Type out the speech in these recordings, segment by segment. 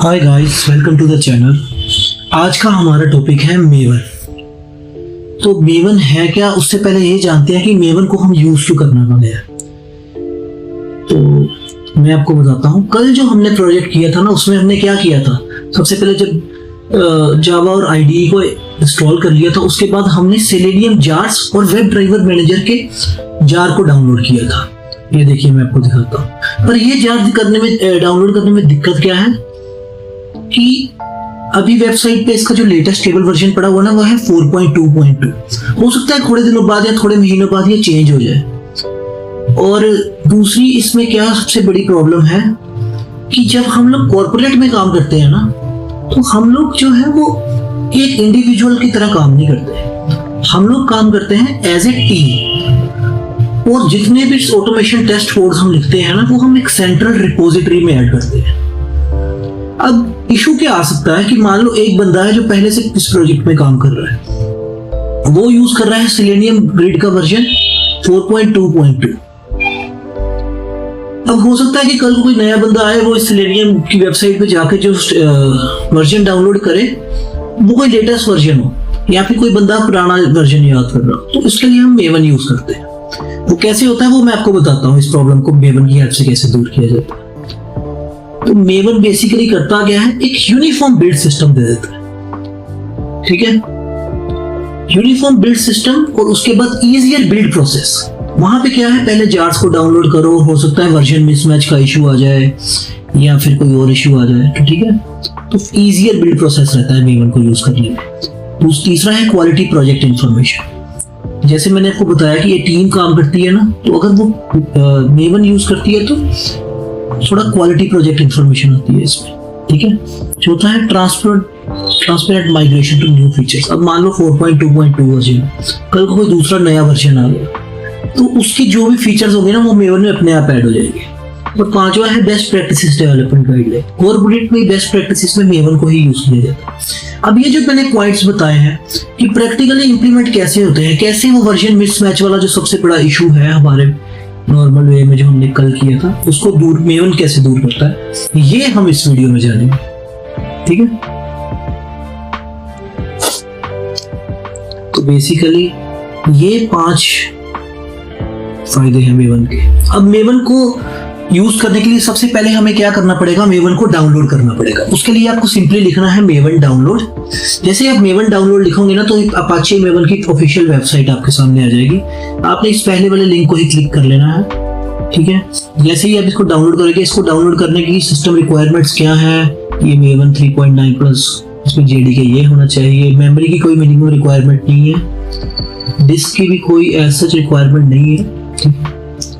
Hi guys, welcome to the channel. आज का हमारा टॉपिक है मेवन। तो मेवन है क्या, उससे पहले ये जानते हैं कि मेवन को हम यूज क्यों करना कब है। तो मैं आपको बताता हूँ, कल जो हमने प्रोजेक्ट किया था ना, उसमें हमने क्या किया था। सबसे पहले जब जावा और आईडीई को इंस्टॉल कर लिया था, उसके बाद हमने सेलेनियम जार्स और वेब ड्राइवर मैनेजर के जार को डाउनलोड किया था। ये देखिए, मैं आपको दिखाता हूँ। पर ये जार डाउनलोड करने में दिक्कत क्या है कि अभी वेबसाइट पे इसका जो लेटेस्ट स्टेबल वर्जन पड़ा हुआ ना, वो है 4.2.2। हो सकता है थोड़े दिनों बाद या थोड़े महीनों बाद ये चेंज हो जाए। और दूसरी इसमें क्या सबसे बड़ी प्रॉब्लम है कि जब हम लोग कॉर्पोरेट में काम करते हैं ना, तो हम लोग जो है वो एक इंडिविजुअल की तरह काम नहीं करते। हम लोग काम करते हैं एज ए टीम। और जितने भी ऑटोमेशन टेस्ट कोड्स हम लिखते हैं ना, वो हम एक सेंट्रल रिपोजिटरी में ऐड करते हैं। अब इशू क्या आ सकता है कि मान लो एक बंदा है जो पहले से इस प्रोजेक्ट में काम कर रहा है, वो यूज कर रहा है सेलेनियम ग्रिड का वर्जन 4.2.2। अब हो सकता है कि कल कोई नया बंदा आए, वो इस सेलेनियम की वेबसाइट पे जाके जो वर्जन डाउनलोड करे वो कोई लेटेस्ट वर्जन हो, या फिर कोई बंदा पुराना वर्जन याद कर रहा हो। तो इसके लिए हम मेवन यूज करते हैं। वो कैसे होता है वो मैं आपको बताता हूँ। इस प्रॉब्लम को मेवन की हेल्प से कैसे दूर किया जाता है। तो मेवन बेसिकली करता क्या है, एक यूनिफॉर्म बिल्ड सिस्टम दे देता है। ठीक है, यूनिफॉर्म बिल्ड सिस्टम और उसके बाद इजियर बिल्ड प्रोसेस। वहां पे क्या है, पहले जार्स को डाउनलोड करो, हो सकता है वर्जन मिसमैच का इशू आ जाए या फिर कोई और इशू आ जाए। तो ठीक है, तो इजियर बिल्ड प्रोसेस रहता है मेवन को यूज करने में। तीसरा है क्वालिटी प्रोजेक्ट इंफॉर्मेशन। जैसे मैंने आपको बताया कि ये टीम काम करती है ना, तो अगर वो मेवन यूज करती है तो थोड़ा क्वालिटी प्रोजेक्ट इंफॉर्मेशन आती है इसमें। ठीक है, चौथा है transparent migration to new features. अब मान लो 4.2.2 वर्जन, कल को कोई दूसरा नया वर्जन आ गया, तो उसकी जो भी फीचर्स होंगे ना, वो मेवन में अपने आप ऐड हो जाएंगे। और पांचवा है best practices development guideline. Corporate में बेस्ट प्रैक्टिसेस में मेवन को ही यूज किया जाता है। अब ये जो मैंने पॉइंट्स बताए हैं कि प्रैक्टिकली इंप्लीमेंट कैसे होते हैं, कैसे वो वर्जन मिसमैच वाला जो सबसे बड़ा इशू है हमारे नॉर्मल वे में जो हमने कल किया था, उसको मेवन कैसे दूर करता है, ये हम इस वीडियो में जानेंगे। ठीक है, तो बेसिकली ये 5 फायदे हैं मेवन के। अब मेवन को यूज करने के लिए सबसे पहले हमें क्या करना पड़ेगा, मेवन को डाउनलोड करना पड़ेगा। उसके लिए आपको सिंपली लिखना है मेवन डाउनलोड। जैसे आप मेवन डाउनलोड लिखोगे ना, तो अपाचे मेवन की ऑफिशियल वेबसाइट आपके सामने आ जाएगी। आपने इस पहले वाले लिंक को ही क्लिक कर लेना है। ठीक है, जैसे ही आप इसको डाउनलोड करोगे, इसको डाउनलोड करने की सिस्टम रिक्वायरमेंट्स क्या है, ये मेवन 3.9 प्लस, इसमें जेडीके ये होना चाहिए। मेमोरी की कोई मिनिमम रिक्वायरमेंट नहीं है, डिस्क की भी कोई ऐसा रिक्वायरमेंट नहीं है। ठीक है,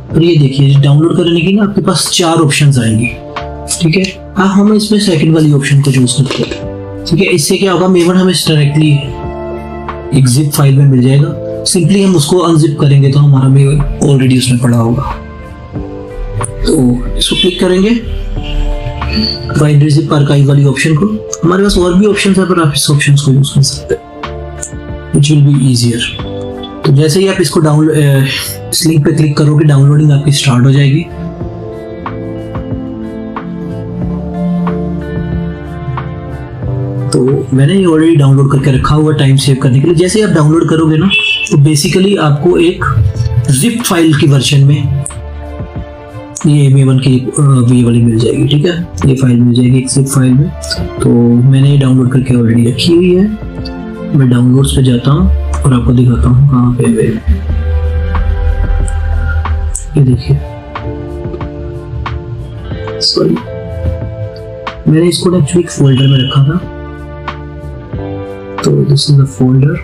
और ये देखिए डाउनलोड करने की ना आपके पास 4 ऑप्शंस आएंगी। ठीक है, हम इसमें सेकंड वाली ऑप्शन को चूज करते हैं। ठीक है, इससे क्या होगा, मेवन हमें डायरेक्टली एक जिप फाइल में मिल जाएगा। सिंपली हम उसको अनजिप करेंगे तो हमारा मेवन ऑलरेडी उसमें पड़ा होगा। तो इसको क्लिक करेंगे, फाइंड जिप आर्काइव वाली ऑप्शन को। हमारे पास और भी ऑप्शन है, पर आप इस ऑप्शन को यूज कर सकते हैं, विच विल बी इजियर। तो जैसे ही आप इसको डाउनलोड इस लिंक पे क्लिक करोगे, डाउनलोडिंग आपकी स्टार्ट हो जाएगी। तो मैंने ये ऑलरेडी डाउनलोड करके रखा हुआ टाइम सेव करने के लिए। जैसे आप डाउनलोड करोगे ना, तो बेसिकली आपको एक जिप फाइल की वर्जन में ये मेवन की ये वाली मिल जाएगी। ठीक है, ये फाइल मिल जाएगी एक जिप फाइल में। तो मैंने ये डाउनलोड करके ऑलरेडी रखी हुई है। मैं डाउनलोड्स पे जाता हूँ और आपको दिखाता हूँ कहाँ पे है। ये देखिए, सॉरी, मैंने इसको एक्चुअली एक फोल्डर में रखा था। तो दिस इज द फोल्डर।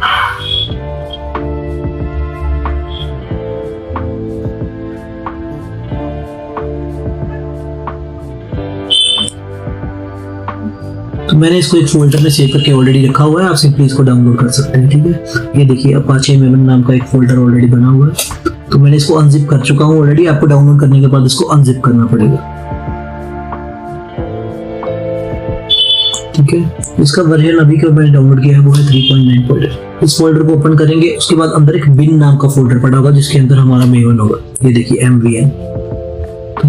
तो मैंने इसको एक फोल्डर में सेव करके ऑलरेडी रखा हुआ है। आप सिंपली इसको डाउनलोड कर सकते हैं। ठीक है, ये देखिए अपाचे मेवन नाम का एक फोल्डर ऑलरेडी बना हुआ है। तो मैंने इसको अनजिप कर चुका हूँ ऑलरेडी। आपको डाउनलोड करने के बाद इसको अनजिप करना पड़ेगा। ठीक है, इसका वर्जन अभी का मैंने डाउनलोड किया है वो है 3.9. इस फोल्डर को ओपन करेंगे, उसके बाद अंदर एक बिन नाम का फोल्डर पड़ा होगा जिसके अंदर हमारा मेवन होगा। ये देखिए MVN।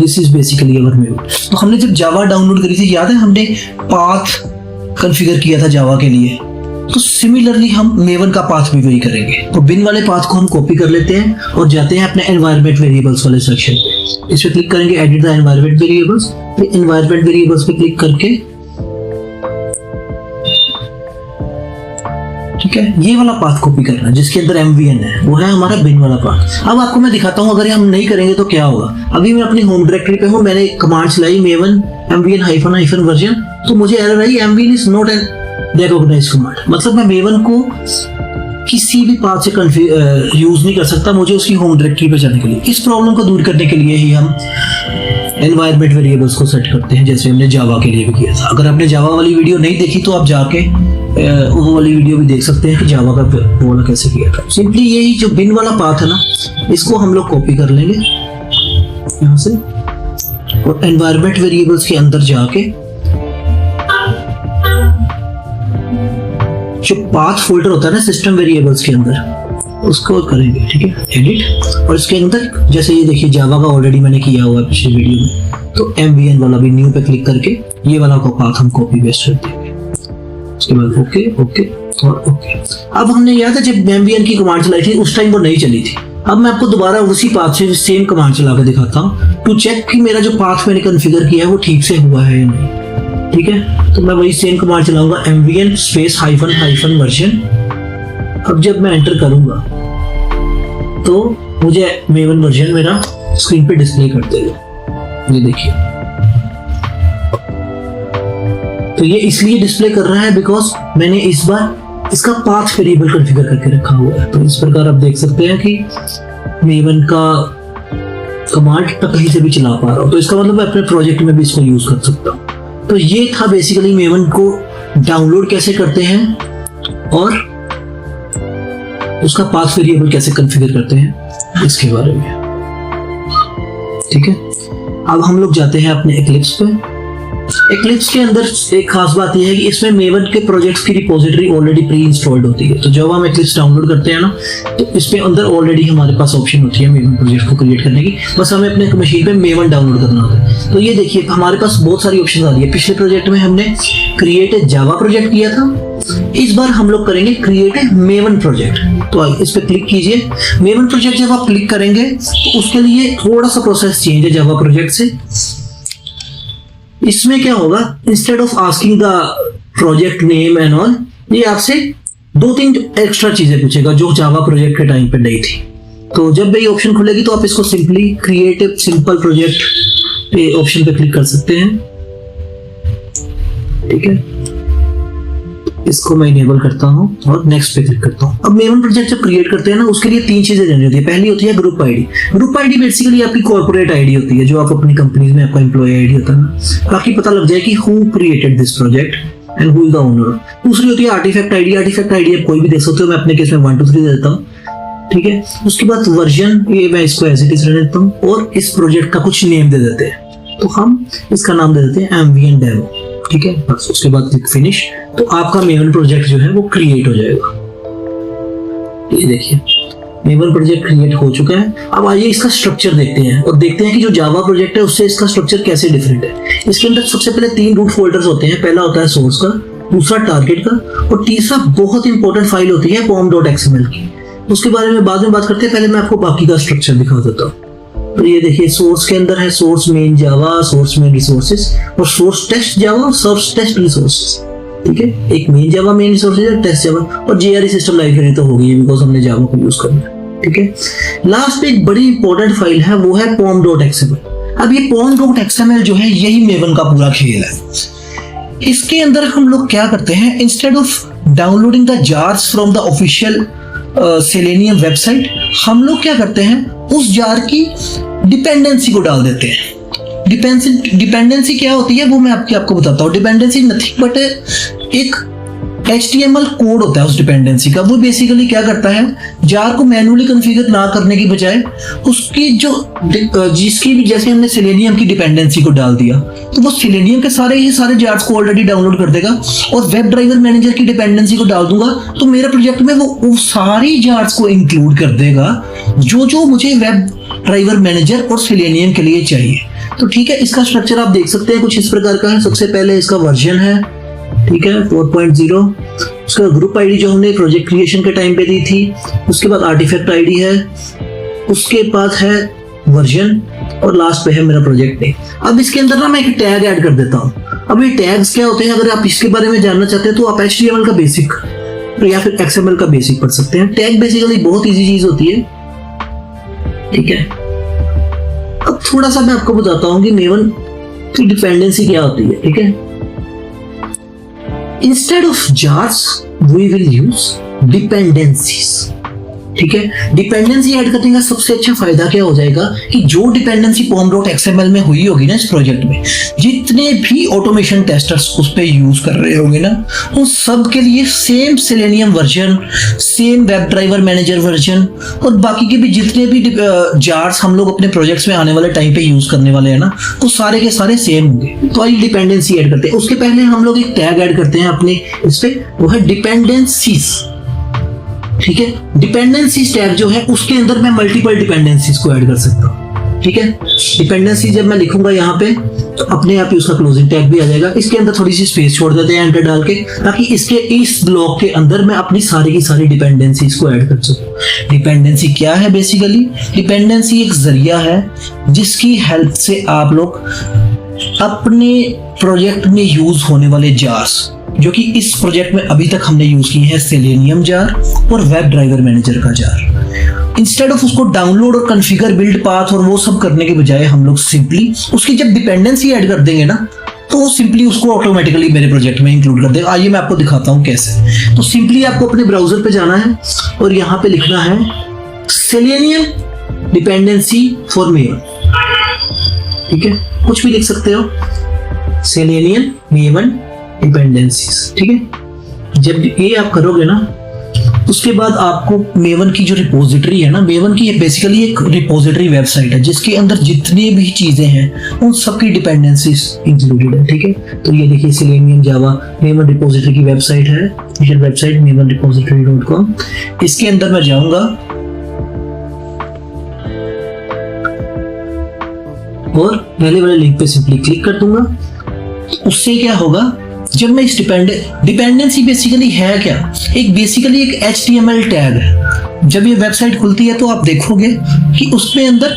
This is basically our maven. तो हमने जब जावा डाउनलोड करी थी, याद है हमने पाथ कॉन्फ़िगर किया था जावा के लिए, तो सिमिलरली हम मेवन का पाथ भी वही करेंगे। तो बिन वाले पाथ को हम कॉपी कर लेते हैं और जाते हैं अपने एनवायरनमेंट वेरिएबल्स वाले सेक्शन पे। इस पे क्लिक करेंगे, edit the environment variables. Environment variables पे क्लिक करके, ठीक है, ये वाला पाथ कॉपी करना है जिसके अंदर MVN है, वो है हमारा बिन वाला पाथ। अब आपको मैं दिखाता हूँ, अगर हम नहीं करेंगे तो क्या होगा। अभी मैं अपनी होम डायरेक्टरी पे हूँ, मैंने कमांड चलाई मेवन MVN -- वर्जन, तो मुझे एरर आई MVN is not an recognized command. मतलब मैं मेवन को किसी भी पाथ से यूज नहीं कर सकता, मुझे उसकी होम डायरेक्टरी पे जाने के लिए। इस प्रॉब्लम को दूर करने के लिए ही हम एनवायरनमेंट वेरिएबल्स को सेट करते हैं, जैसे हमने जावा के लिए भी किया था। अगर आपने जावा वाली वीडियो नहीं देखी तो आप जाके वो वाली वीडियो भी देख सकते हैं कि जावा का वो वाला कैसे किया था। सिंपली यही जो बिन वाला पाथ है ना, इसको हम लोग कॉपी कर लेंगे यहाँ से, और एनवायरनमेंट वेरिएबल्स के अंदर जाके जो पाथ फोल्डर होता है ना सिस्टम वेरिएबल्स के अंदर, उसको करेंगे, ठीक है, एडिट। और इसके अंदर जैसे ये देखिए जावा का ऑलरेडी मैंने किया हुआ है पिछली वीडियो में, तो MVN वाला भी न्यू पे क्लिक करके ये वाला को पाथ हम कॉपी पेस्ट कर देंगे। उसके बाद ओके ओके और ओके। अब हमने याद है जब MVN की कमांड चलाई थी उस टाइम वो नहीं चली थी। अब मैं आपको दोबारा उसी पाथ से सेम कमांड चला के दिखाता हूँ टू चेक कि मेरा जो पाथ मैंने कॉन्फ़िगर किया है वो ठीक से हुआ है या नहीं। ठीक है, तो मैं वही सेम कमांड चलाऊंगा, MVN -- वर्जन। अब जब मैं एंटर करूंगा तो मुझे मेवन वर्जन मेरा स्क्रीन पे डिस्प्ले कर देगा। ये देखिए, तो ये इसलिए डिस्प्ले कर रहा है बिकॉज मैंने इस बार इसका पाथ वेरिएबल कॉन्फ़िगर करके रखा हुआ है। तो इस प्रकार आप देख सकते हैं कि मेवन का कमांड मैं कहीं से भी चला पा रहा हूँ। तो इसका मतलब मैं अपने प्रोजेक्ट में भी इसको यूज कर सकता हूँ। तो ये था बेसिकली मेवन को डाउनलोड कैसे करते हैं और उसका पाथ वेरिएबल कैसे कॉन्फ़िगर करते हैं इसके बारे में। ठीक है, अब हम लोग जाते हैं अपने एक्लिप्स पे। एक्लिप्स के अंदर एक खास बात यह है कि इसमें मेवन के प्रोजेक्ट्स की रिपोजिटरी ऑलरेडी प्री इंस्टॉल्ड होती है। तो जब हम एक्लिप्स डाउनलोड करते हैं ना, तो इसमें अंदर ऑलरेडी हमारे पास ऑप्शन होती है मेवन प्रोजेक्ट को क्रिएट करने की। बस हमें अपने मशीन पे मेवन डाउनलोड करना होता है। तो ये देखिए हमारे पास बहुत सारी ऑप्शन आ रही है। पिछले प्रोजेक्ट में हमने क्रिएट ए जावा प्रोजेक्ट किया था, इस बार हम लोग करेंगे क्रिएट ए मेवन प्रोजेक्ट। तो इस पे क्लिक कीजिए। मेवन प्रोजेक्ट जब आप क्लिक करेंगे तो उसके लिए थोड़ा सा प्रोसेस चेंज है जावा प्रोजेक्ट से। इसमें क्या होगा, instead of asking the project name and all, ये आपसे 2-3 एक्स्ट्रा चीजें पूछेगा जो जावा प्रोजेक्ट के टाइम पे नहीं थी। तो जब भी ऑप्शन खुलेगी तो आप इसको simply create a simple project पे ऑप्शन पे क्लिक कर सकते हैं। ठीक है, इसको मैं इनेबल करता हूं और नेक्स्ट पे क्लिक करता हूं। अब मेवन प्रोजेक्ट जब क्रिएट करते हैं ना, उसके लिए 3 चीजें देनी होती है। पहली होती है group ID. Group ID basically आपकी कॉर्पोरेट आईडी होती है, जो आप अपनी कंपनी में आपका एम्प्लॉय आईडी होता है ना, ताकि पता लग जाए कि who created this project and who is the owner. दूसरी होती है आर्टिफैक्ट आईडी। आर्टिफैक्ट आईडी आप कोई भी दे सकते हो, मैं अपने केस में 1 2 3 दे देता हूँ। ठीक है, उसके बाद वर्जन, ये मैं इसको एज इट इज रहने देता हूँ, और इस प्रोजेक्ट का कुछ नेम दे देते हैं। तो हम इसका नाम दे देते हैं MVN डेमो। ठीक है, बस उसके बाद क्लिक फिनिश, तो आपका मेवन प्रोजेक्ट जो है वो क्रिएट हो जाएगा। ये देखिए मेवन प्रोजेक्ट क्रिएट हो चुका है। अब आइए इसका स्ट्रक्चर देखते हैं और देखते हैं कि जो जावा प्रोजेक्ट है उससे इसका स्ट्रक्चर कैसे डिफरेंट है। इसके अंदर सबसे पहले 3 रूट फोल्डर्स होते हैं। पहला होता है सोर्स का, दूसरा टारगेट का, और तीसरा बहुत इंपॉर्टेंट फाइल होती है pom.xml की। उसके बारे में बाद में बात करते हैं, पहले मैं आपको बाकी का स्ट्रक्चर दिखा देता हूँ। तो ये देखिए सोर्स के अंदर है सोर्स मेन जावा, सोर्स मेन रिसोर्सेज, और सोर्स टेस्ट जावा और सोर्स टेस्ट रिसोर्सेज। ठीक है, एक मेन जावा मेन रिसोर्सेज और टेस्ट जावा, और JRE सिस्टम लाइब्रेरी तो होगी बिकॉज हमने जावा को यूज करना है। ठीक है, लास्ट पे एक बड़ी इंपॉर्टेंट फाइल है, वो है pom.xml। अब ये pom.xml जो है यही मेवन का पूरा खेल है। इसके अंदर हम लोग क्या करते हैं, instead of downloading the jars from the official selenium website, हम लोग क्या करते हैं, उस जार की डिपेंडेंसी को डाल देते हैं। डिपेंडेंसी क्या होती है वो मैं आपको बताता हूँ। डिपेंडेंसी नथिंग बट एक HTML कोड होता है उस डिपेंडेंसी का। वो बेसिकली क्या करता है, जार को मैन्युअली कॉन्फ़िगर ना करने की बजाय उसकी जो जिसकी भी, जैसे हमने सेलेनियम की डिपेंडेंसी को डाल दिया, तो वो सेलेनियम के सारे जार्स को ऑलरेडी डाउनलोड कर देगा। और वेब ड्राइवर मैनेजर की डिपेंडेंसी को डाल दूंगा तो मेरे प्रोजेक्ट में वो सारी जार्स को इंक्लूड कर देगा जो मुझे वेब ड्राइवर मैनेजर और सेलेनियम के लिए चाहिए। तो ठीक है, इसका स्ट्रक्चर आप देख सकते हैं कुछ इस प्रकार का है। सबसे पहले इसका वर्जन है, ठीक है, 4.0। उसका ग्रुप आईडी जो हमने प्रोजेक्ट क्रिएशन के टाइम पे दी थी, उसके बाद आर्टिफैक्ट आईडी है, उसके बाद है वर्जन, और लास्ट पे है मेरा प्रोजेक्ट नेम। अब इसके अंदर ना मैं एक टैग ऐड कर देता हूँ। अब ये टैग्स क्या होते हैं, अगर आप इसके बारे में जानना चाहते हैं तो आप HTML का बेसिक या फिर XML का बेसिक पढ़ सकते हैं। टैग बेसिकली बहुत इजी चीज होती है, ठीक है। अब थोड़ा सा मैं आपको बताता हूँ कि मेवन की डिपेंडेंसी क्या होती है, ठीक है। Instead of jars we will use dependencies, ठीक है। डिपेंडेंसी ऐड करने का सबसे अच्छा फायदा क्या हो जाएगा कि जो डिपेंडेंसी pom.xml में हुई होगी ना इस प्रोजेक्ट में, जितने भी ऑटोमेशन टेस्टर्स उस पे यूज कर रहे होंगे ना, उन सब के लिए same selenium version, same web driver manager version, और बाकी के भी जितने भी जार्स हम लोग अपने प्रोजेक्ट्स में आने वाले टाइम पे यूज करने वाले हैं ना, वो सारे के सारे सेम होंगे। तो आइए डिपेंडेंसी ऐड करते हैं। उसके पहले हम लोग एक टैग ऐड करते हैं अपने इस पे, वो है डिपेंडेंसीज, ठीक है। डिपेंडेंसीज टैग जो है उसके अंदर मैं मल्टीपल डिपेंडेंसीज को ऐड कर सकता हूँ, ठीक है। डिपेंडेंसी जब मैं लिखूंगा यहाँ पे तो अपने आप ही उसका क्लोजिंग टैग भी आ जाएगा। इसके अंदर थोड़ी सी स्पेस छोड़ देते हैं एंटर डाल के, ताकि इसके इस ब्लॉक के अंदर मैं अपनी सारी की सारी डिपेंडेंसीज को ऐड कर सकूँ। डिपेंडेंसी क्या है बेसिकली? डिपेंडेंसी एक जरिया है जिसकी हेल्प से आप लोग अपने प्रोजेक्ट में यूज होने वाले जार्स, जो कि इस प्रोजेक्ट में अभी तक हमने यूज किए हैं, सेलेनियम जार और वेब ड्राइवर मैनेजर का जार, इंस्टेड ऑफ उसको डाउनलोड और कॉन्फ़िगर, बिल्ड पाथ और वो सब करने के बजाय हम लोग सिंपली उसकी जब डिपेंडेंसी ऐड कर देंगे ना, तो वो सिंपली उसको ऑटोमेटिकली मेरे प्रोजेक्ट में इंक्लूड कर देगा। आइए मैं आपको दिखाता हूँ कैसे। तो सिंपली आपको अपने ब्राउजर पे जाना है और यहाँ पे लिखना है सेलेनियम डिपेंडेंसी फॉर मेवन, ठीक है, कुछ भी लिख सकते हो, सेलेनियम मेवन डिपेंडेंसीज, ठीक है। जब ये आप करोगे ना, उसके बाद आपको मेवन की जो रिपोजिटरी है ना, मेवन की बेसिकली एक रिपोजिटरी वेबसाइट है जिसके अंदर जितनी भी चीजें हैं उन सबकी डिपेंडेंसीज इंक्लूडेड है, ठीक है। तो ये देखिए सेलेनियम जावा मेवन रिपोजिटरी की वेबसाइट है, ऑफिशियल वेबसाइट mevanrepository.com। इसके अंदर मैं जाऊंगा और पहले वाले लिंक पे सिंपली क्लिक कर दूंगा। उससे क्या होगा, जब मैं इस डिपेंडेंसी बेसिकली है क्या, एक बेसिकली एक HTML टैग है। जब ये वेबसाइट खुलती है तो आप देखोगे कि उसके अंदर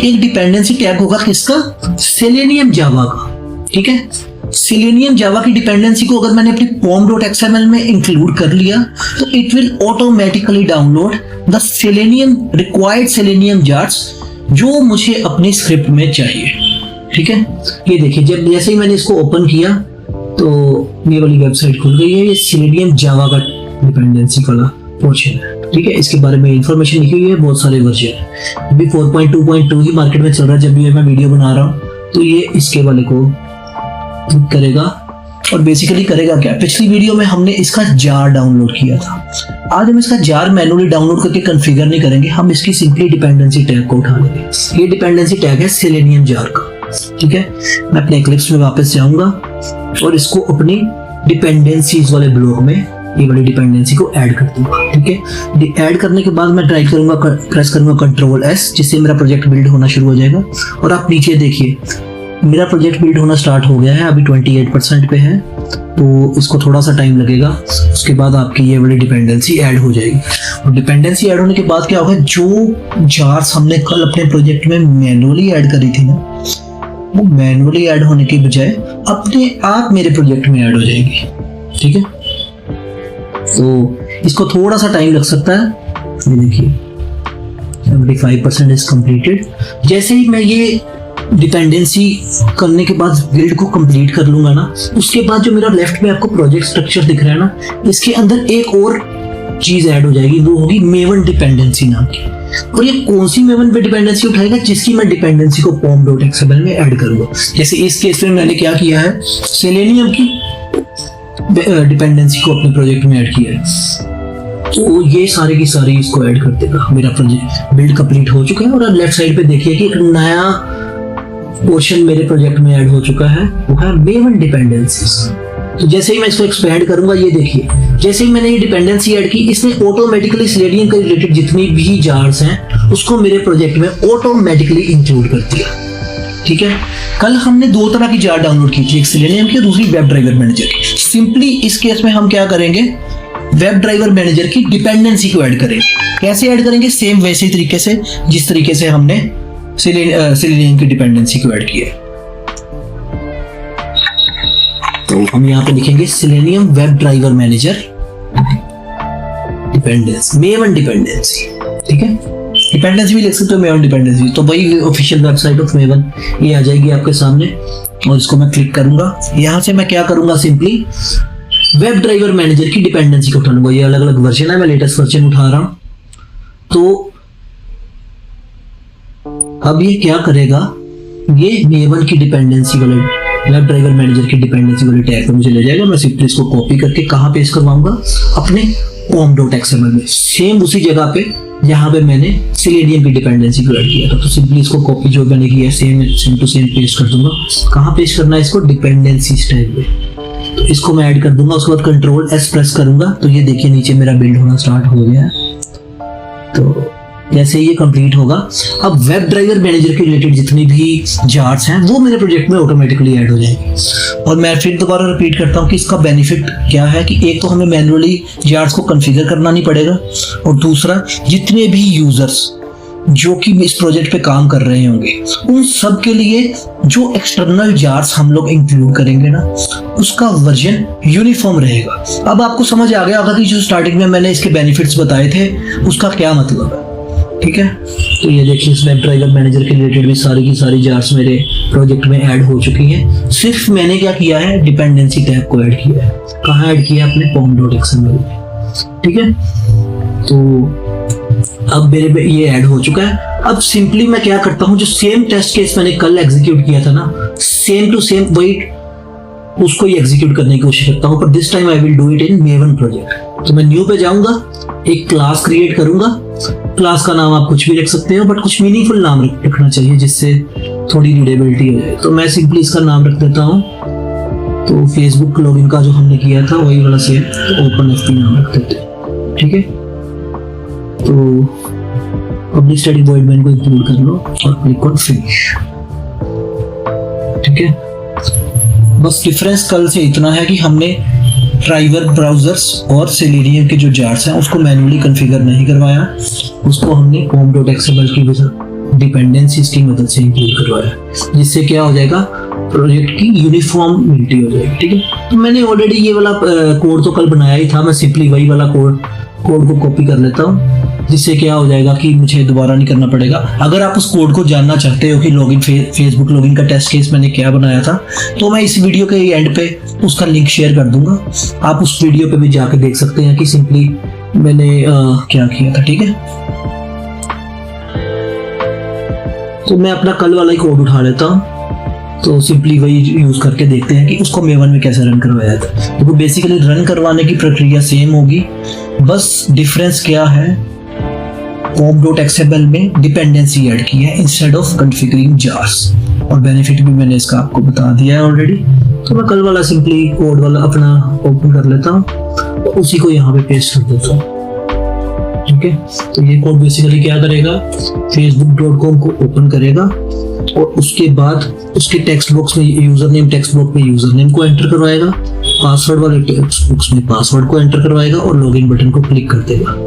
एक डिपेंडेंसी टैग होगा किसका, सेलेनियम जावा का, ठीक है। सेलेनियम जावा की डिपेंडेंसी को अगर मैंने अपनी pom.xml में इंक्लूड कर लिया तो it will automatically download the selenium required selenium jars जो मुझे अपनी स्क्रिप्ट में चाहिए, ठीक है। ये देखिए, जब जैसे ही मैंने इसको ओपन किया तो ये वाली वेबसाइट खुल गई है। ये सेलेनियम जावा का डिपेंडेंसी वाला पोर्शन है, ठीक है। इसके बारे में इंफॉर्मेशन लिखी हुई है, बहुत सारे वर्जन है। अभी 4.2.2 ही मार्केट में चल रहा है। जब भी मैं वीडियो बना रहा हूँ तो ये इसके वाले को क्लिक करेगा और बेसिकली करेगा क्या, पिछली वीडियो में हमने इसका जार डाउनलोड किया था। आज हम इसका जार मैनुअली डाउनलोड करके कॉन्फ़िगर नहीं करेंगे, हम इसकी सिंपली डिपेंडेंसी टैग को उठा लेंगे। ये डिपेंडेंसी टैग है सेलेनियम जार का, ठीक है। मैं अपने इक्लिप्स में वापस जाऊंगा और इसको अपनी डिपेंडेंसीज वाले ब्लॉक में ये वाली डिपेंडेंसी को ऐड कर दूंगा, ठीक है। ऐड करने के बाद मैं ट्राई करूंगा, प्रेस करूंगा Ctrl+S, जिससे मेरा प्रोजेक्ट बिल्ड होना शुरू हो जाएगा। और आप नीचे देखिए मेरा प्रोजेक्ट बिल्ड होना स्टार्ट हो गया है, अभी 28% पे है, तो इसको थोड़ा सा टाइम लगेगा। उसके बाद आपकी ये वाली डिपेंडेंसी ऐड हो जाएगी। और डिपेंडेंसी ऐड होने के बाद क्या होगा, जो जार्स हमने कल अपने प्रोजेक्ट में मैनुअली ऐड करी थी ना, वो मैनुअली ऐड होने के बजाय अपने आप मेरे प्रोजेक्ट में ऐड हो जाएगी, ठीक है। तो इसको थोड़ा सा टाइम लग सकता है। ये देखिए 75% इज कंप्लीटेड। जैसे ही मैं ये डिपेंडेंसी करने के बाद बिल्ड को कंप्लीट कर लूंगा ना, उसके बाद जो मेरा लेफ्ट में आपको प्रोजेक्ट स्ट्रक्चर दिख रहा है ना, इसके अंदर एक और चीज ऐड हो जाएगी, वो होगी मेवन डिपेंडेंसी नाम की। और ये कौन सी मेवन पे डिपेंडेंसी उठाएगा, जिसकी मैं डिपेंडेंसी को pom.xml में ऐड करूंगा। जैसे इस केस में मैंने क्या किया है, सेलेनियम की डिपेंडेंसी को अपने प्रोजेक्ट में ऐड किया है, तो ये सारे की सारी इसको ऐड कर देगा। मेरा प्रोजेक्ट बिल्ड कंप्लीट हो चुका है और अब लेफ्ट साइड पे देखिए कि एक नया पोर्शन मेरे प्रोजेक्ट में ऐड हो चुका है, वो है मेवन डिपेंडेंसीज। तो जैसे ही मैं इसको एक्सपेंड करूंगा, ये देखिए जैसे ही मैंने ये डिपेंडेंसी ऐड की, इसने ऑटोमेटिकली सेलेनियम के रिलेटेड जितनी भी जार्स हैं उसको मेरे प्रोजेक्ट में ऑटोमेटिकली इंक्लूड कर दिया। ठीक है। कल हमने दो तरह की जार डाउनलोड की थी, एक सेलेनियम की, दूसरी वेब ड्राइवर मैनेजर की। सिंपली इस केस में हम क्या करेंगे, वेब ड्राइवर मैनेजर की डिपेंडेंसी को ऐड करेंगे। कैसे ऐड करेंगे, सेम वैसे ही तरीके से जिस तरीके से हमने सेलेनियम की डिपेंडेंसी को ऐड किया। तो हम यहाँ पे लिखेंगे selenium web driver manager dependency, maven dependency, ठीक है। डिपेंडेंसी भी लिख सकते हो, मेवन डिपेंडेंसी, तो वही ऑफिशियल वेबसाइट ऑफ मेवन ये आ जाएगी आपके सामने, और इसको मैं क्लिक करूंगा। यहाँ से मैं क्या करूंगा, सिंपली वेब ड्राइवर मैनेजर की डिपेंडेंसी को उठा लूंगा। ये अलग अलग वर्जन है, मैं लेटेस्ट वर्जन उठा रहा हूं। तो अब ये क्या करेगा, ये मेवन की डिपेंडेंसी वाले वेब ड्राइवर मैनेजर की डिपेंडेंसी वाले टैग पे मुझे ले जाएगा। मैं सिंपली इसको कॉपी करके कहाँ पेस्ट करवाऊंगा, अपने pom.xml में, सेम उसी जगह पे जहां पे मैंने सेलेनियम की डिपेंडेंसी को ऐड किया था। तो सिंपली इसको कॉपी जो मैंने किया है सेम टू सेम पेस्ट कर दूंगा। कहाँ पेस्ट करना है इसको, डिपेंडेंसी टैग में। तो इसको मैं ऐड कर दूंगा, उसके बाद Ctrl+S प्रेस करूंगा, तो ये देखिए नीचे मेरा बिल्ड होना स्टार्ट हो गया है। तो जैसे ये कंप्लीट होगा, अब वेब ड्राइवर मैनेजर के रिलेटेड जितनी भी जार्स हैं वो मेरे प्रोजेक्ट में ऑटोमेटिकली ऐड हो जाएंगी। और मैं फिर दोबारा रिपीट करता हूँ कि इसका बेनिफिट क्या है कि एक तो हमें मैन्युअली जार्स को कॉन्फ़िगर करना नहीं पड़ेगा, और दूसरा जितने भी यूजर्स जो कि इस प्रोजेक्ट पे काम कर रहे होंगे उन सब के लिए जो एक्सटर्नल जार्स हम लोग इंक्लूड करेंगे ना, उसका वर्जन यूनिफॉर्म रहेगा। अब आपको समझ आ गया होगा कि जो स्टार्टिंग में मैंने इसके बेनिफिट्स बताए थे उसका क्या मतलब है, ठीक है। तो ये देखिए इस वेब ड्राइवर मैनेजर के रिलेटेड भी सारी की सारी जार्स मेरे प्रोजेक्ट में ऐड हो चुकी हैं। सिर्फ मैंने क्या किया है, डिपेंडेंसी टैग को ऐड किया है। कहाँ ऐड किया है, अपने pom.xml में, ठीक है। तो अब मेरे पे ये ऐड हो चुका है। अब सिंपली मैं क्या करता हूँ, जो सेम टेस्ट केस मैंने कल एग्जीक्यूट किया था ना, सेम टू सेम वही उसको ही एग्जीक्यूट करने की कोशिश करता हूँ, पर this time I will do it in maven project. तो मैं न्यू पे जाऊंगा, एक क्लास क्रिएट करूंगा। क्लास का नाम आप कुछ भी रख सकते हो, बट कुछ मीनिंगफुल नाम रखना चाहिए जिससे थोड़ी रीडेबिलिटी हो जाए। तो मैं सिंपली इसका नाम रख देता हूँ, तो फेसबुक लॉगिन का जो हमने किया था वही वाला सेम, तो OpenFP नाम रख देते हैं, ठीक है। तो पब्लिक स्टडी वॉइड में इनको इंक्लूड कर लो और क्लिक ऑन फिनिश, ठीक है। बस डिफरेंस कल से इतना है कि हमने ड्राइवर ब्राउजर्स और सेलेनियम के जो जार्स हैं उसको मैन्युअली कॉन्फ़िगर नहीं करवाया, उसको हमने pom.xml की डिपेंडेंसीज की मदद से इंक्लूड करवाया, जिससे क्या हो जाएगा, प्रोजेक्ट की यूनिफॉर्मिटी हो जाएगी, ठीक है। तो मैंने ऑलरेडी ये वाला कोड तो कल बनाया ही था, मैं सिंपली वही वाला कोड को कॉपी कर लेता हूँ, जिससे क्या हो जाएगा कि मुझे दोबारा नहीं करना पड़ेगा। अगर आप उस कोड को जानना चाहते हो कि लॉगिन फेसबुक लॉगिन का टेस्ट केस मैंने क्या बनाया था, तो मैं इस वीडियो के एंड पे उसका लिंक शेयर कर दूंगा, आप उस वीडियो पे भी जाके देख सकते हैं कि सिंपली मैंने क्या किया था, ठीक है। तो मैं अपना कल वाला ही कोड उठा लेता हूँ, तो सिंपली वही यूज करके देखते हैं कि उसको मेवन में कैसे रन करवाया था। तो बेसिकली रन करवाने की प्रक्रिया सेम होगी, बस डिफरेंस क्या है, pom.xml में डिपेंडेंसी ऐड की है इंस्टेड ऑफ कॉन्फ़िगरिंग जार्स, और बेनिफिट भी मैंने इसका आपको बता दिया है ऑलरेडी। तो मैं कल वाला सिंपली कोड वाला अपना ओपन कर लेता हूँ, तो उसी को यहाँ पे पेस्ट कर देता हूँ, ठीक है। तो ये कोड बेसिकली क्या करेगा, facebook.com को ओपन करेगा और उसके बाद उसके टेक्स्ट बॉक्स में यूजर नेम, टेक्स्ट बॉक्स में यूजर नेम को एंटर करवाएगा, पासवर्ड वाले टेक्स्ट बॉक्स में पासवर्ड को एंटर करवाएगा और लॉगिन बटन को क्लिक कर देगा।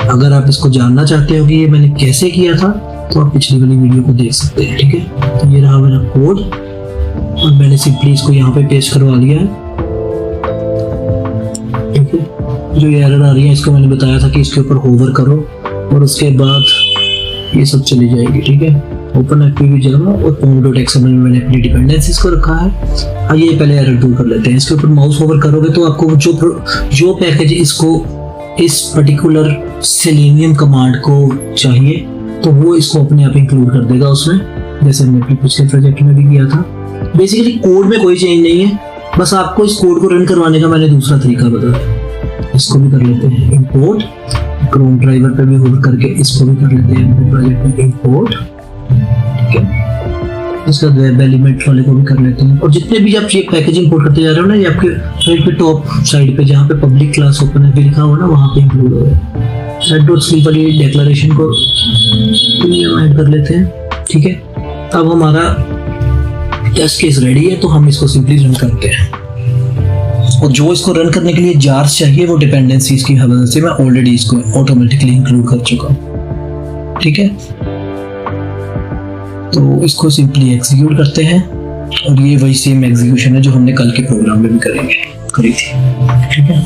अगर आप इसको जानना चाहते हो कि ये मैंने कैसे किया था, तो आप पिछली वाली वीडियो को देख सकते हैं, ठीक है। तो ये रहा मेरा कोड, और मैंने सिंपली इसको यहाँ पे पेस्ट करवा लिया है, ठीक है। जो ये एरर आ रही है इसको मैंने बताया था कि इसके ऊपर होवर करो और उसके बाद ये सब चली जाएगी, ठीक है। OpenFP भी जाना और pom.xml में मैंने अपनी डिपेंडेंसीज को रखा है। आइए पहले एरर दूर कर लेते हैं। इसके ऊपर माउस होवर करोगे तो आपको जो पैकेज इसको इस पर्टिकुलर सेलेनियम कमांड को चाहिए, तो वो इसको अपने आप इंक्लूड कर देगा उसमें, जैसे हमने अपने पिछले प्रोजेक्ट में भी किया था। बेसिकली कोड में कोई चेंज नहीं है, बस आपको इस कोड को रन करवाने का मैंने दूसरा तरीका बताया। इसको भी कर लेते हैं इंपोर्ट, क्रोम ड्राइवर पे भी होल्ड करके इसको भी कर लेते हैं अपने प्रोजेक्ट में इंपोर्ट, ठीक है। इसका वेब एलिमेंट वाले को भी कर लेते हैं। और जितने भी आप ये पैकेज इंपोर्ट करते जा रहे हो ना, ये आपके साइड पे टॉप साइड पे जहाँ पे पब्लिक क्लास ओपन है लिखा हुआ ना, वहाँ पे इंक्लूड हो गया। सेट.c वाली डिक्लेरेशन को ऐड कर लेते हैं, ठीक है। अब हमारा टेस्ट केस रेडी है, तो हम इसको सिंपली रन करते हैं। और जो इसको रन करने के लिए जार्स चाहिए वो डिपेंडेंसीज की मदद से मैं ऑलरेडी इसको ऑटोमेटिकली इंक्लूड कर चुका हूँ। ठीक है, तो इसको सिंपली एग्जीक्यूट करते हैं और ये वही सेम एग्जीक्यूशन है जो हमने कल के प्रोग्राम में भी करी थी। ठीक है,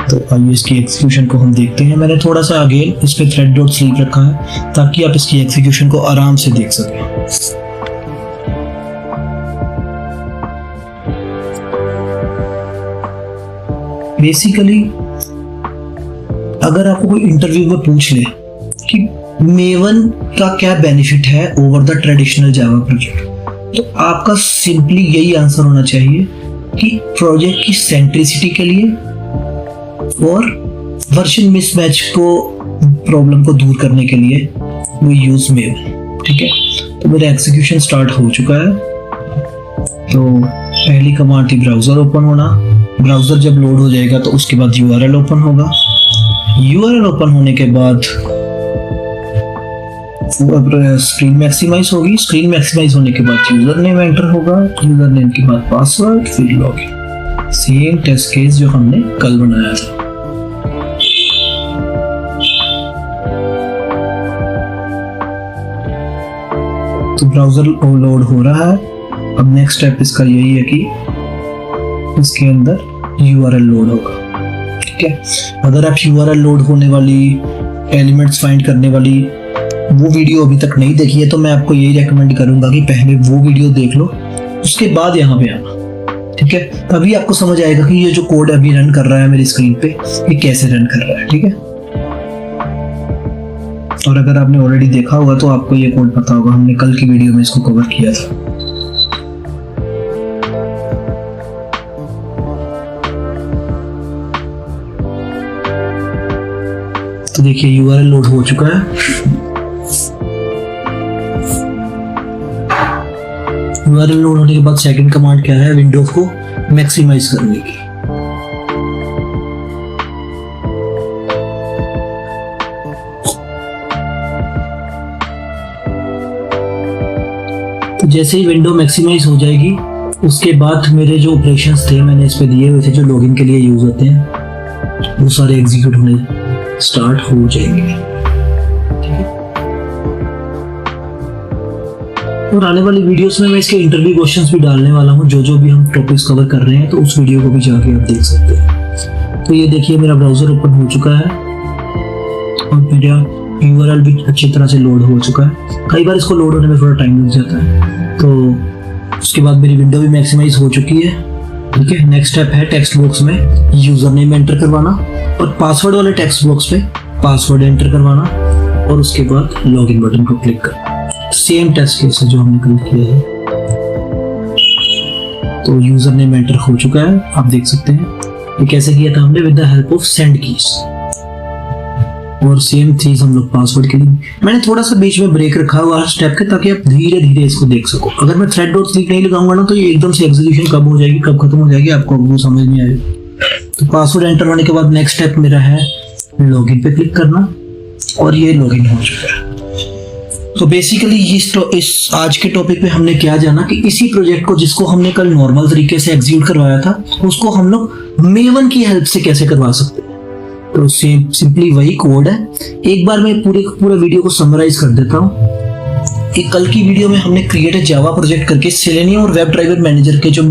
तो आइए इसकी एग्जीक्यूशन को हम देखते हैं। मैंने थोड़ा सा अगेन इस पे थ्रेड डॉट स्लीप रखा है ताकि आप इसकी एग्जीक्यूशन को आराम से देख सकें। बेसिकली अगर आपको कोई इंटरव्यू में पूछ ले कि मेवन का क्या बेनिफिट है over the traditional Java project, तो आपका सिंपली यही आंसर होना चाहिए कि प्रोजेक्ट की सेंट्रिसिटी के लिए और वर्जन मिसमैच को प्रॉब्लम को दूर करने के लिए वो यूज मेवन। ठीक है, तो मेरा एग्जीक्यूशन स्टार्ट हो चुका है। तो पहली कमांड थी ब्राउजर ओपन होना। ब्राउजर जब लोड हो जाएगा तो उसके बाद यूआरएल ओपन होगा। यूआरएल ओपन होने के बाद स्क्रीन मैक्सिमाइज होगी। स्क्रीन मैक्सिमाइज होने के बाद यूजर नेम एंटर होगा। यूजर नेम के बाद पासवर्ड, फिर लॉगिन। सेम टेस्ट केस जो हमने कल बनाया था। तो ब्राउजर लोड हो रहा है। अब नेक्स्ट स्टेप इसका यही है कि इसके अंदर यूआरएल लोड होगा। ठीक है, अगर आप यूआरएल लोड होने वाली एलिमेंट्स फाइंड करने वाली वो वीडियो अभी तक नहीं देखी है तो मैं आपको यही रेकमेंड करूंगा कि पहले वो वीडियो देख लो, उसके बाद यहाँ पे आना। ठीक है, तभी आपको समझ आएगा कि ये जो कोड अभी रन कर रहा है मेरी स्क्रीन पे ये कैसे रन कर रहा है। ठीक है, और अगर आपने ऑलरेडी देखा होगा तो आपको ये कोड पता होगा, हमने कल की वीडियो में इसको कवर किया था। तो देखिए यूआरएल लोड हो चुका है। यूआरएल लोड होने के बाद सेकंड कमांड क्या है, विंडो को मैक्सिमाइज करने की। तो जैसे ही विंडो मैक्सिमाइज हो जाएगी उसके बाद मेरे जो ऑपरेशंस थे मैंने इस पे दिए हुए थे जो लॉगिन के लिए यूज होते हैं वो सारे एग्जीक्यूट होने स्टार्ट हो जाएंगे। और आने वाली वीडियोस में मैं इसके इंटरव्यू क्वेश्चंस भी डालने वाला हूँ, जो भी हम टॉपिक्स कवर कर रहे हैं, तो उस वीडियो को भी जाके आप देख सकते हैं। तो ये देखिए मेरा ब्राउजर ओपन हो चुका है और मेरा यूआरएल भी अच्छी तरह से लोड हो चुका है। कई बार इसको लोड होने में थोड़ा टाइम लग जाता है। तो उसके बाद मेरी विंडो भी मैक्सिमाइज हो चुकी है। ठीक है, नेक्स्ट स्टेप है टेक्स्ट बॉक्स में यूजर नेम एंटर करवाना और पासवर्ड वाले टेक्स्ट बॉक्स पे पासवर्ड एंटर करवाना और उसके बाद लॉगिन बटन को क्लिक करना। सेम टेस्ट केस है जो हमने कल किया है। तो यूजर नेम एंटर हो चुका है, आप देख सकते हैं। ये कैसे किया था हमने, with the help of sand keys. और सेम चीज हम लोग पासवर्ड के लिए मैंने थोड़ा सा बीच में ब्रेक रखा हुआ हर स्टेप के, ताकि आप धीरे धीरे इसको देख सको। अगर मैं थ्रेड डॉट स्लीप नहीं लगाऊंगा ना तो ये एकदम से एग्जीक्यूशन कब हो जाएगी कब खत्म हो जाएगी आपको वो समझ नहीं आएगा। तो पासवर्ड एंटर होने के बाद नेक्स्ट स्टेप मेरा है लॉगिन पे क्लिक करना और ये लॉगिन हो चुका है। तो बेसिकली इस आज के टॉपिक पे हमने क्या जाना कि इसी प्रोजेक्ट को जिसको हमने कल नॉर्मल तरीके से एग्जीक्यूट करवाया था उसको हम लोग मेवन की हेल्प से कैसे करवा सकते हैं। तो सिंपली वही कोड है। एक बार मैं पूरा वीडियो को समराइज कर देता हूँ कि कल की वीडियो में हमने क्रिएट अ जावा प्रोजेक्ट करके सेलेनियम और वेब ड्राइवर मैनेजर के जो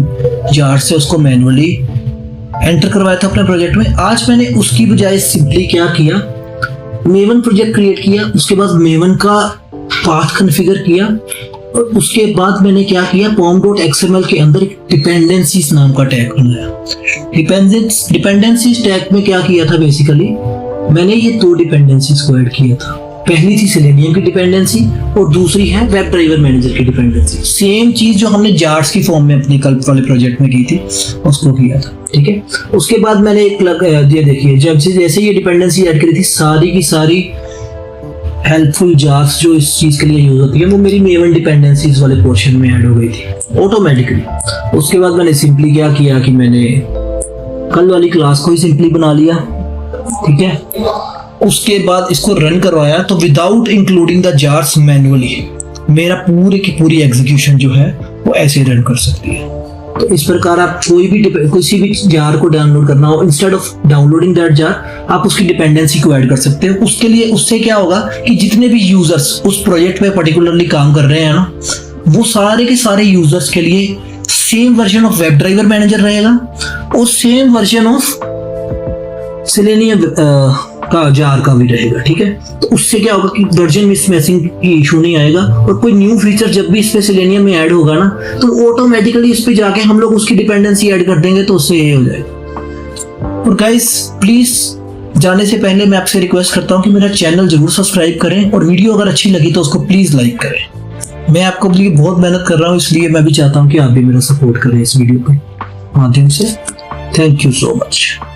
जार्स है उसको मैनुअली एंटर करवाया था अपने प्रोजेक्ट में। आज मैंने उसकी बजाय सिंपली क्या किया, मेवन प्रोजेक्ट क्रिएट किया, उसके बाद मेवन का पाथ कॉन्फ़िगर किया और उसके बाद मैंने क्या किया, pom.xml के अंदर एक डिपेंडेंसीज नाम का टैग बनाया। डिपेंडेंसीज टैग में क्या किया था, बेसिकली मैंने ये दो डिपेंडेंसीज को ऐड किया था। पहली थी सेलेनियम की डिपेंडेंसी और दूसरी है वेब ड्राइवर मैनेजर की डिपेंडेंसी। सेम चीज जो हमने जार्स की फॉर्म में अपने कल वाले प्रोजेक्ट में की थी उसको किया था। ठीक है, उसके बाद मैंने एक ये देखिए जैसे ये डिपेंडेंसी ऐड करी थी सारी की सारी हेल्पफुल जार्स जो इस चीज के लिए यूज होती है वो मेरी मेवन डिपेंडेंसीज वाले पोर्शन में ऐड हो गई थी ऑटोमेटिकली। उसके बाद मैंने सिंपली क्या किया कि मैंने कल वाली क्लास को ही सिंपली बना लिया। ठीक है, उसके बाद इसको रन करवाया तो without including the jars manually मेरा पूरी की पूरी एग्जीक्यूशन जो है वो ऐसे रन कर सकती है। तो इस प्रकार आप किसी भी जार को डाउनलोड करना हो, instead of downloading that jar आप उसकी डिपेंडेंसी को ऐड कर सकते हैं। उसके लिए उससे क्या होगा कि जितने भी यूजर्स उस प्रोजेक्ट पे पर्टिकुलरली काम कर रहे हैं ना, वो सारे के सारे यूजर्स के लिए same version of web driver manager रहेगा और सेम वर्जन ऑफ सेलेनियम का जार का भी रहेगा। ठीक है, तो उससे क्या होगा कि वर्जन मिसमैचिंग की इशू नहीं आएगा और कोई न्यू फीचर जब भी इस पे सेलेनियम में ऐड होगा ना, तो ऑटोमेटिकली इस पे जाके हम लोग उसकी डिपेंडेंसी ऐड कर देंगे, तो उससे ये हो जाएगा। और गाइस प्लीज जाने से पहले मैं आपसे रिक्वेस्ट करता हूँ कि मेरा चैनल जरूर सब्सक्राइब करें और वीडियो अगर अच्छी लगी तो उसको प्लीज लाइक करें। मैं आपको लिए बहुत मेहनत कर रहा हूँ, इसलिए मैं भी चाहता हूँ कि आप भी मेरा सपोर्ट करें इस वीडियो के माध्यम से। Thank you so much.